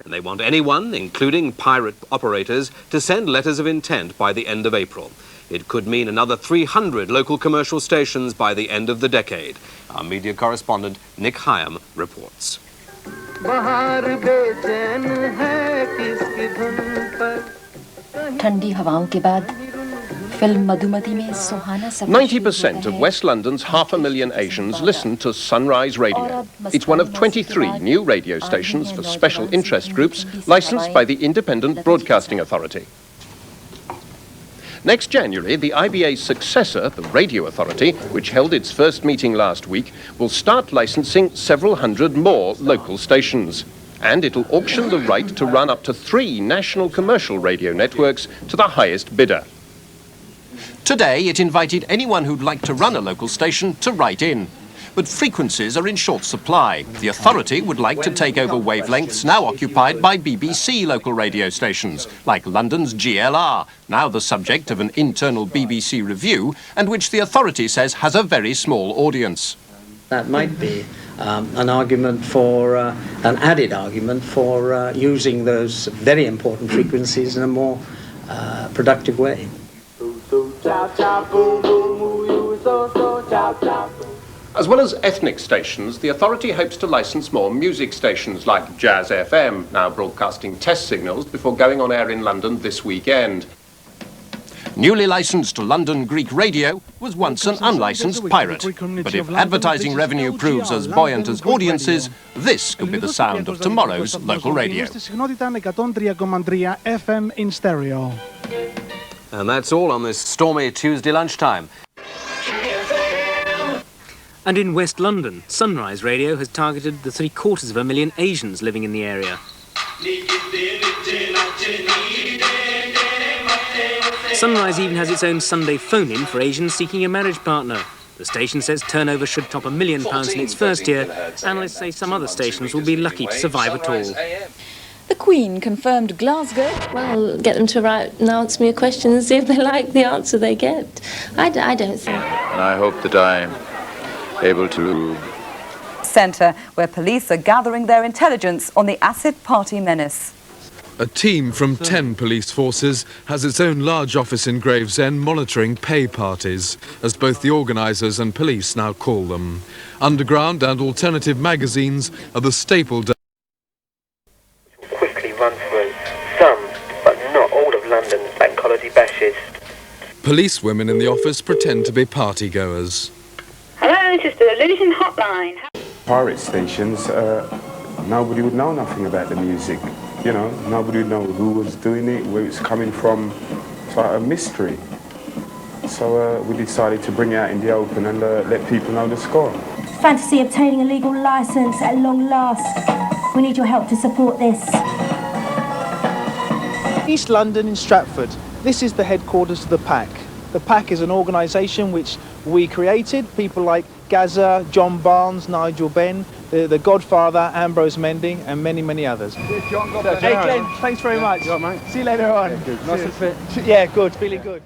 and they want anyone, including pirate operators, to send letters of intent by the end of April. It could mean another 300 local commercial stations by the end of the decade. Our media correspondent, Nick Hyam, reports. ठंडी हवाओं के बाद film Madhumati में सुहाना सफर 90% of West London's 500,000 Asians listen to Sunrise Radio. It's one of 23 new radio stations for special interest groups licensed by the Independent Broadcasting Authority. Next January, the IBA's successor, the Radio Authority, which held its first meeting last week, will start licensing several hundred more local stations. And it'll auction the right to run up to 3 national commercial radio networks to the highest bidder. Today, it invited anyone who'd like to run a local station to write in. But frequencies are in short supply. The authority would like to take over wavelengths now occupied by BBC local radio stations, like London's GLR, now the subject of an internal BBC review, and which the authority says has a very small audience. That might be an argument for, an added argument for using those very important frequencies in a more productive way. As well as ethnic stations, the authority hopes to license more music stations like Jazz FM, now broadcasting test signals before going on air in London this weekend. Newly licensed London Greek radio was once an unlicensed pirate. But if advertising revenue proves as buoyant as audiences, this could be the sound of tomorrow's local radio. FM in stereo. And that's all on this stormy Tuesday lunchtime. And in West London, Sunrise Radio has targeted the 750,000 Asians living in the area. Sunrise even has its own Sunday phone-in for Asians seeking a marriage partner. The station says turnover should top £1 million in its first year. Analysts say some other stations will be lucky to survive at all. The Queen confirmed Glasgow. Well, get them to write and answer me a question and see if they like the answer they get. I don't think. And I hope that I'm able to... Centre, where police are gathering their intelligence on the acid party menace. A team from 10 police forces has its own large office in Gravesend monitoring pay parties, as both the organisers and police now call them. Underground and alternative magazines are the staple... Quickly run through some, but not all of London's bank holiday bashes. Police women in the office pretend to be party-goers. Hello, this is the Luton hotline. Pirate stations, nobody would know nothing about the music. You know, nobody would know who was doing it, where it's coming from. It's like a mystery. So we decided to bring it out in the open and let people know the score. Fantasy obtaining a legal licence at long last. We need your help to support this. East London in Stratford. This is the headquarters of the PAC. The PAC is an organisation which we created. People like Gaza, John Barnes, Nigel Benn, the Godfather, Ambrose Mending, and many, many others. Hey Glenn, thanks very much. See you later on. Yeah, good. Nice to fit. Yeah, good, feeling good.